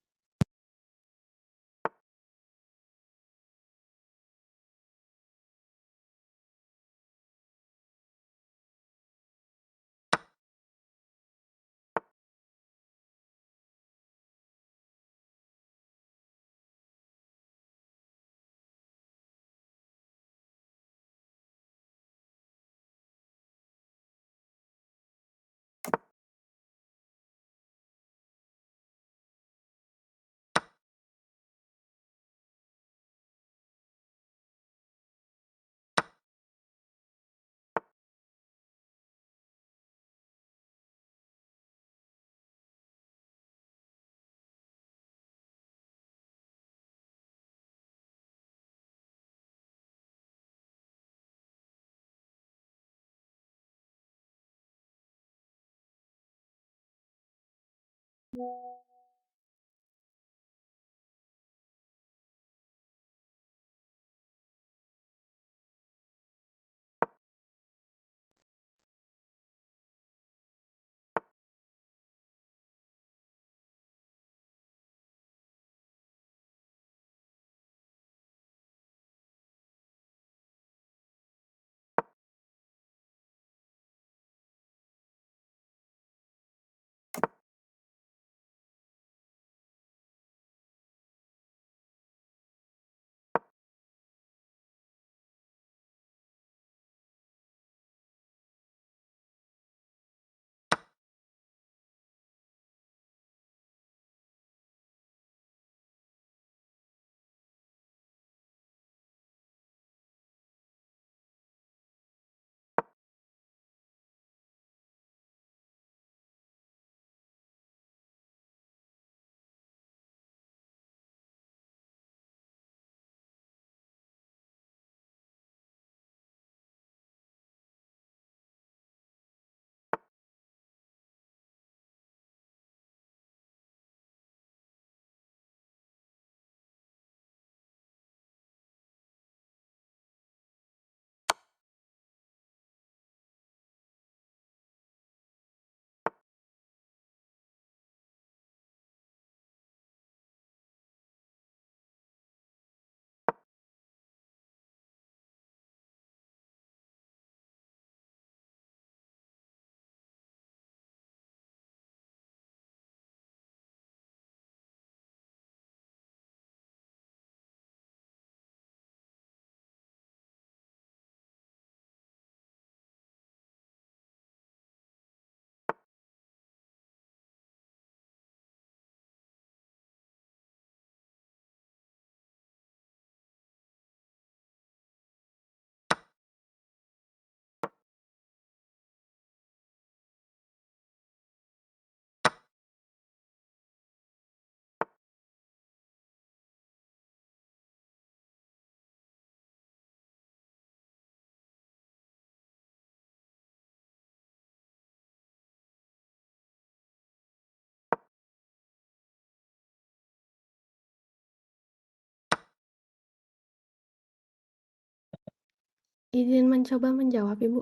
Izin mencoba menjawab, Ibu.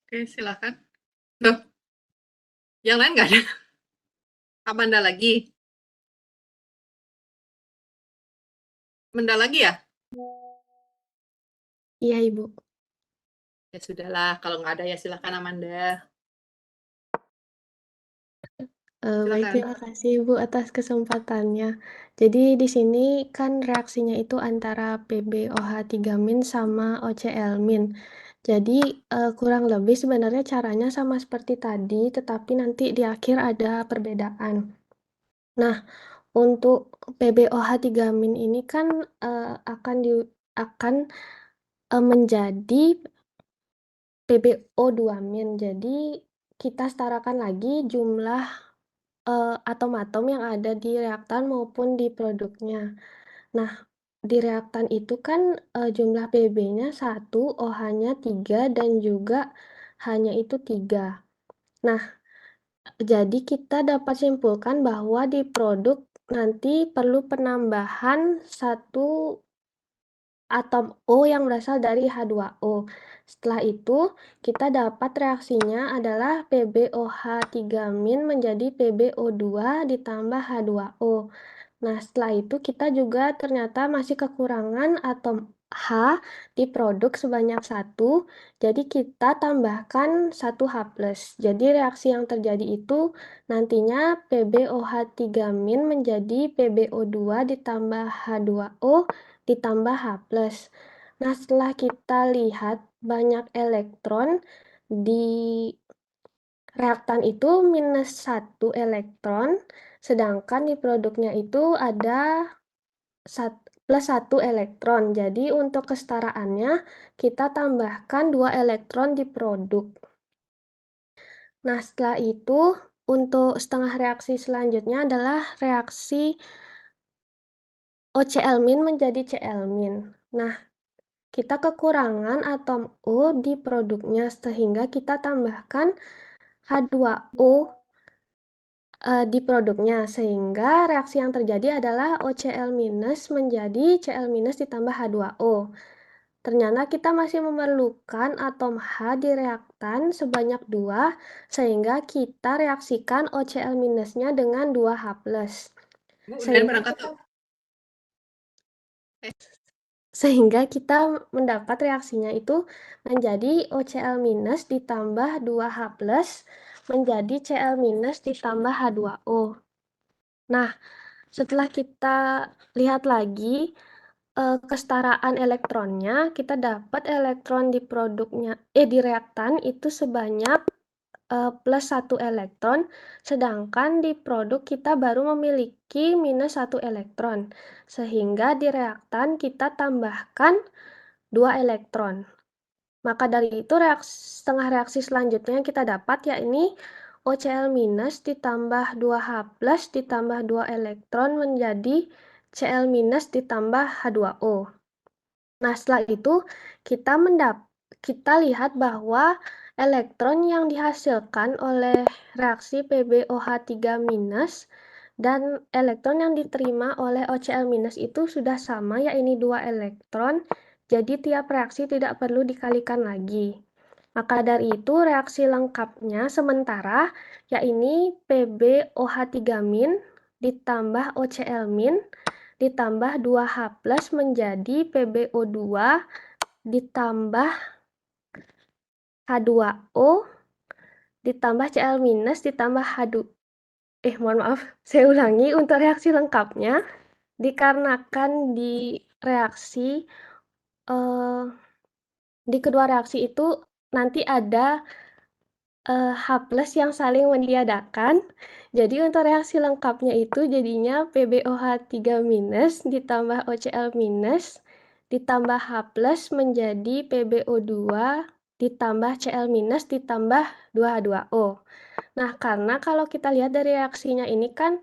Oke, silakan. Loh, yang lain nggak ada? Amanda lagi? Amanda lagi ya? Iya, Ibu. Ya sudahlah, kalau nggak ada ya silakan Amanda. Baik, Silakan. terima kasih Ibu atas kesempatannya. Jadi di sini kan reaksinya itu antara PbOH3- sama OCl-. Jadi kurang lebih sebenarnya caranya sama seperti tadi, tetapi nanti di akhir ada perbedaan. Nah, untuk PbOH3- ini kan akan menjadi PbO2-. Jadi kita setarakan lagi jumlah atom-atom yang ada di reaktan maupun di produknya. Nah, di reaktan itu kan, jumlah Pb-nya 1, OH-nya 3, dan juga H-nya itu 3. Nah, jadi kita dapat simpulkan bahwa di produk nanti perlu penambahan 1 atom O yang berasal dari H2O. Setelah itu, kita dapat reaksinya adalah PbOH3- menjadi PbO2 ditambah H2O. Nah, setelah itu kita juga ternyata masih kekurangan atom H di produk sebanyak 1, jadi kita tambahkan 1H+. Jadi reaksi yang terjadi itu nantinya PbOH3- menjadi PbO2 ditambah H2O ditambah H+. Nah, setelah kita lihat banyak elektron di reaktan itu -1 elektron, sedangkan di produknya itu ada +1 elektron. Jadi untuk kesetaraannya kita tambahkan 2 elektron di produk. Nah, setelah itu untuk setengah reaksi selanjutnya adalah reaksi OCl- menjadi Cl-. Nah, kita kekurangan atom O di produknya sehingga kita tambahkan H2O di produknya, sehingga reaksi yang terjadi adalah OCl- menjadi Cl- ditambah H2O. Ternyata kita masih memerlukan atom H di reaktan sebanyak 2, sehingga kita reaksikan OCl- dengan 2H+. Bu, udahan Sehingga berangkat tuh. sehingga kita mendapat reaksinya itu menjadi OCl- ditambah 2H+ menjadi Cl- ditambah H2O. Nah, setelah kita lihat lagi kesetaraan elektronnya, kita dapat elektron di produknya di reaktan itu sebanyak +1 elektron, sedangkan di produk kita baru memiliki -1 elektron, sehingga di reaktan kita tambahkan 2 elektron. Maka dari itu setengah reaksi selanjutnya yang kita dapat yakni OCl- ditambah 2H+ ditambah 2 elektron menjadi Cl- ditambah H2O. Nah, setelah itu kita lihat bahwa elektron yang dihasilkan oleh reaksi PbOH3- dan elektron yang diterima oleh OCl- itu sudah sama, yaitu 2 elektron. Jadi tiap reaksi tidak perlu dikalikan lagi. Maka dari itu reaksi lengkapnya sementara yaitu PbOH3- ditambah OCl- ditambah 2H+ menjadi PbO2 ditambah H2O ditambah Cl- ditambah mohon maaf, saya ulangi untuk reaksi lengkapnya. Dikarenakan di reaksi di kedua reaksi itu nanti ada H+ yang saling meniadakan. Jadi untuk reaksi lengkapnya itu jadinya PbOH3- ditambah OCl- ditambah H+ menjadi PbO2 ditambah Cl- ditambah 2H2O. Nah, karena kalau kita lihat dari reaksinya ini kan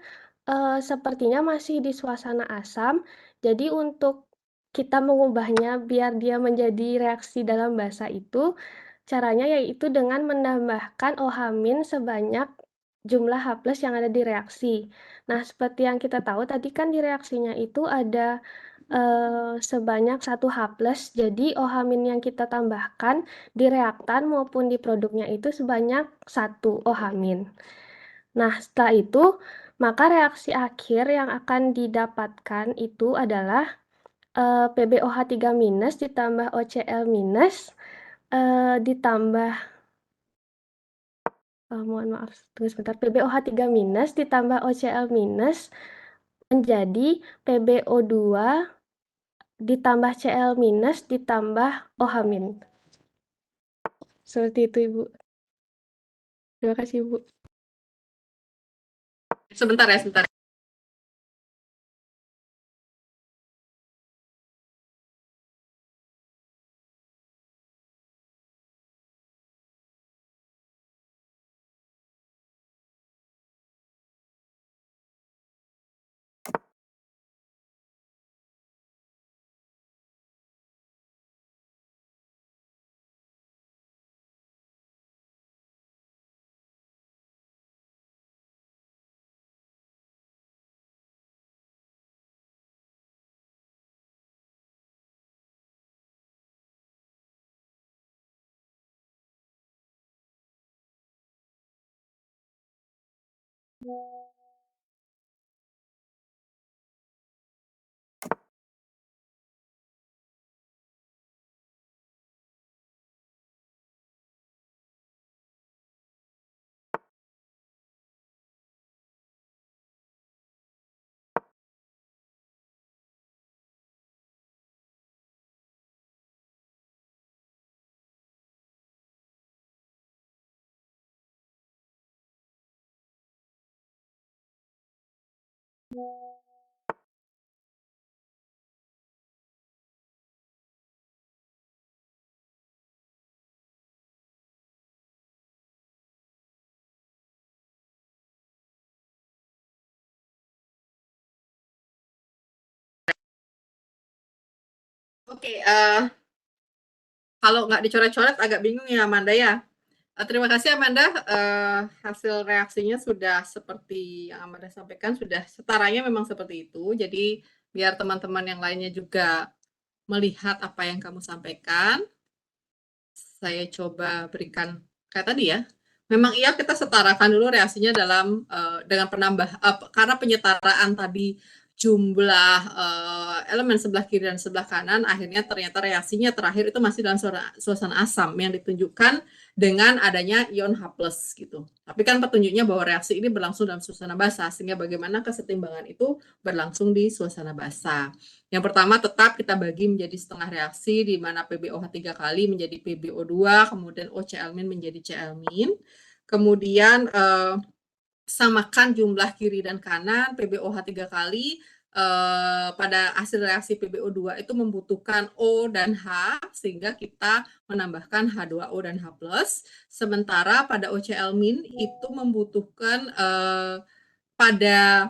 sepertinya masih di suasana asam, jadi untuk kita mengubahnya biar dia menjadi reaksi dalam basa itu, caranya yaitu dengan menambahkan OH- sebanyak jumlah H+ yang ada di reaksi. Nah, seperti yang kita tahu tadi kan di reaksinya itu ada sebanyak 1H+, jadi OH- yang kita tambahkan di reaktan maupun di produknya itu sebanyak 1 OH-. Nah, setelah itu, maka reaksi akhir yang akan didapatkan itu adalah PbOH3- ditambah OCl- ditambah mohon maaf, tunggu sebentar, PbOH3- ditambah OCl- menjadi PbO2 ditambah Cl- ditambah OH-. Seperti itu, Ibu. Terima kasih, Ibu. Sebentar ya, sebentar. Oke, kalau nggak dicoret-coret agak bingung ya Amanda ya. Terima kasih Amanda, hasil reaksinya sudah seperti yang Amanda sampaikan, sudah setaranya memang seperti itu. Jadi biar teman-teman yang lainnya juga melihat apa yang kamu sampaikan, saya coba berikan kayak tadi ya. Memang iya kita setarakan dulu reaksinya dalam dengan karena penyetaraan tadi jumlah elemen sebelah kiri dan sebelah kanan, akhirnya ternyata reaksinya terakhir itu masih dalam suasana asam yang ditunjukkan dengan adanya ion H+ gitu. Tapi kan petunjuknya bahwa reaksi ini berlangsung dalam suasana basah, sehingga bagaimana kesetimbangan itu berlangsung di suasana basah. Yang pertama tetap kita bagi menjadi setengah reaksi, di mana PbOH 3 kali menjadi PbO2, kemudian OCl- menjadi Cl-. Kemudian samakan jumlah kiri dan kanan, PbOH 3 kali, pada hasil reaksi PbO2 itu membutuhkan O dan H, sehingga kita menambahkan H2O dan H+. Sementara pada OCl- itu membutuhkan pada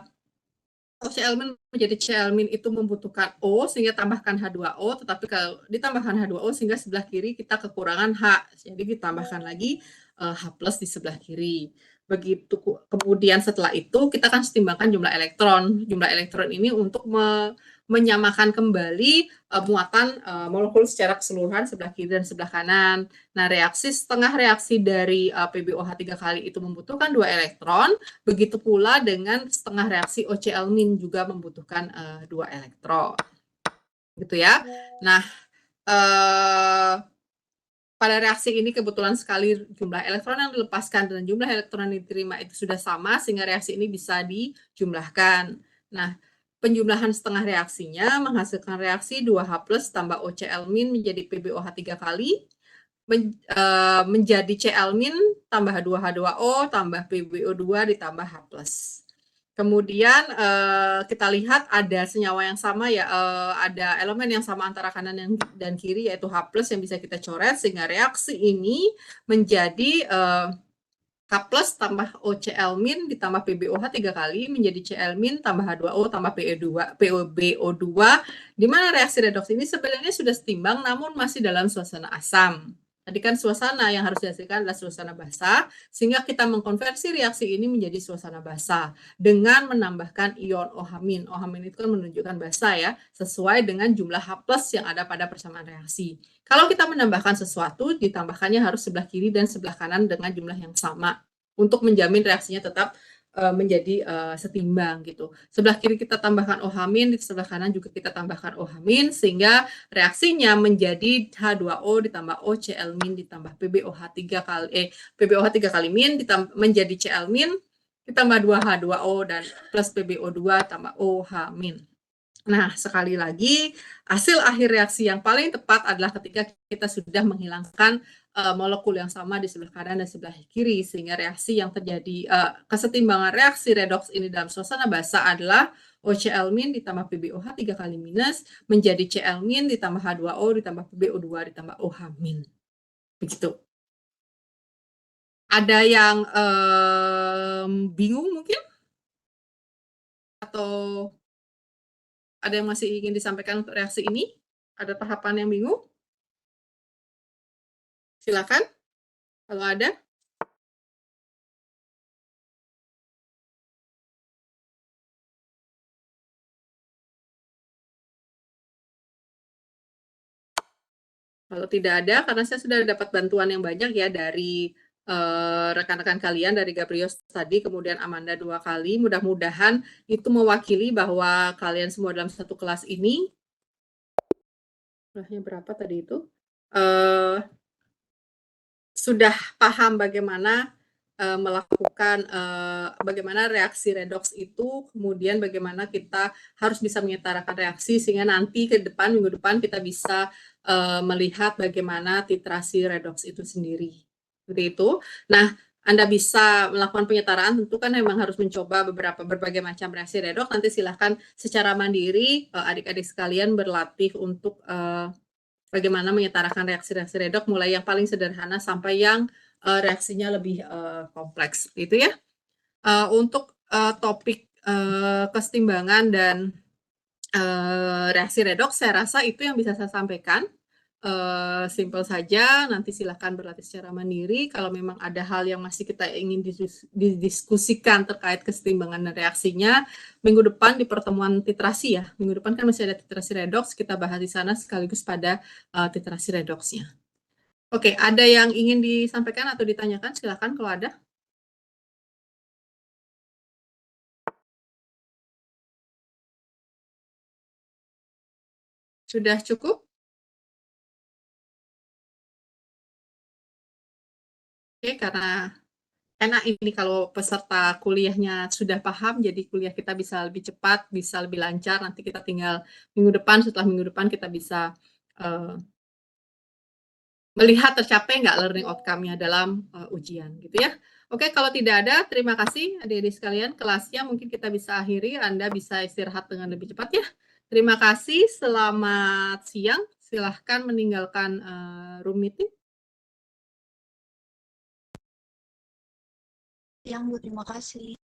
OCl- menjadi Cl- itu membutuhkan O, sehingga tambahkan H2O, tetapi kalau ditambahkan H2O sehingga sebelah kiri kita kekurangan H, jadi ditambahkan lagi H+ di sebelah kiri. Begitu kemudian setelah itu kita akan setimbangkan jumlah elektron. Jumlah elektron ini untuk menyamakan kembali muatan molekul secara keseluruhan sebelah kiri dan sebelah kanan. Nah, setengah reaksi dari PbOH 3 kali itu membutuhkan 2 elektron, begitu pula dengan setengah reaksi OCl- juga membutuhkan 2 elektron. Gitu ya. Nah, pada reaksi ini kebetulan sekali jumlah elektron yang dilepaskan dan jumlah elektron yang diterima itu sudah sama, sehingga reaksi ini bisa dijumlahkan. Nah, penjumlahan setengah reaksinya menghasilkan reaksi 2H+ tambah OCl- menjadi PbOH 3 kali, menjadi Cl- tambah 2H2O tambah PbO2 ditambah H+. Kemudian kita lihat ada senyawa yang sama ya, ada elemen yang sama antara kanan dan kiri, yaitu H+ yang bisa kita coret, sehingga reaksi ini menjadi H+ tambah OCl- ditambah PbOH 3 kali menjadi Cl- tambah H2O tambah PbO2, di mana reaksi redoks ini sebenarnya sudah setimbang namun masih dalam suasana asam. Tadi kan suasana yang harus dihasilkan adalah suasana basah, sehingga kita mengkonversi reaksi ini menjadi suasana basah dengan menambahkan ion OH-. OH- itu kan menunjukkan basah ya, sesuai dengan jumlah H+ yang ada pada persamaan reaksi. Kalau kita menambahkan sesuatu, ditambahkannya harus sebelah kiri dan sebelah kanan dengan jumlah yang sama untuk menjamin reaksinya tetap menjadi setimbang gitu. Sebelah kiri kita tambahkan OH-, di sebelah kanan juga kita tambahkan OH-, sehingga reaksinya menjadi H2O ditambah OCl- ditambah PbOH 3 kali PbOH 3 kali menjadi Cl- ditambah 2H2O dan plus PbO2 tambah OH-. Nah, sekali lagi, hasil akhir reaksi yang paling tepat adalah ketika kita sudah menghilangkan molekul yang sama di sebelah kanan dan sebelah kiri, sehingga reaksi yang terjadi, kesetimbangan reaksi redoks ini dalam suasana basah adalah OCl- ditambah PbOH 3 kali minus menjadi Cl- ditambah H2O ditambah PbO2 ditambah OH-. Begitu. Ada yang bingung mungkin? Atau ada yang masih ingin disampaikan untuk reaksi ini? Ada tahapan yang bingung? Silakan, kalau ada. Kalau tidak ada, karena saya sudah dapat bantuan yang banyak ya dari rekan-rekan kalian dari Gabrios tadi, kemudian Amanda 2 kali. Mudah-mudahan itu mewakili bahwa kalian semua dalam satu kelas ini, jumlahnya berapa tadi itu? Sudah paham bagaimana melakukan bagaimana reaksi redoks itu, kemudian bagaimana kita harus bisa menyetarakan reaksi sehingga nanti minggu depan kita bisa melihat bagaimana titrasi redoks itu sendiri. Seperti itu. Nah, Anda bisa melakukan penyetaraan, tentu kan memang harus mencoba berbagai macam reaksi redoks. Nanti silahkan secara mandiri adik-adik sekalian berlatih untuk bagaimana menyetarakan reaksi-reaksi redoks mulai yang paling sederhana sampai yang reaksinya lebih kompleks, gitu ya. Untuk topik kesetimbangan dan reaksi redoks, saya rasa itu yang bisa saya sampaikan. Simpel saja, nanti silahkan berlatih secara mandiri. Kalau memang ada hal yang masih kita ingin didiskusikan terkait kesetimbangan dan reaksinya, minggu depan di pertemuan titrasi ya, minggu depan kan masih ada titrasi redoks, kita bahas di sana sekaligus pada titrasi redoksnya. Oke, ada yang ingin disampaikan atau ditanyakan? Silahkan kalau ada. Sudah cukup? Oke, karena enak ini kalau peserta kuliahnya sudah paham, jadi kuliah kita bisa lebih cepat, bisa lebih lancar. Nanti kita tinggal setelah minggu depan kita bisa melihat tercapai nggak learning outcome-nya dalam ujian, gitu ya. Oke, kalau tidak ada, terima kasih adik-adik sekalian. Kelasnya mungkin kita bisa akhiri, Anda bisa istirahat dengan lebih cepat ya. Terima kasih, selamat siang. Silahkan meninggalkan room meeting. Yang Bu, terima kasih.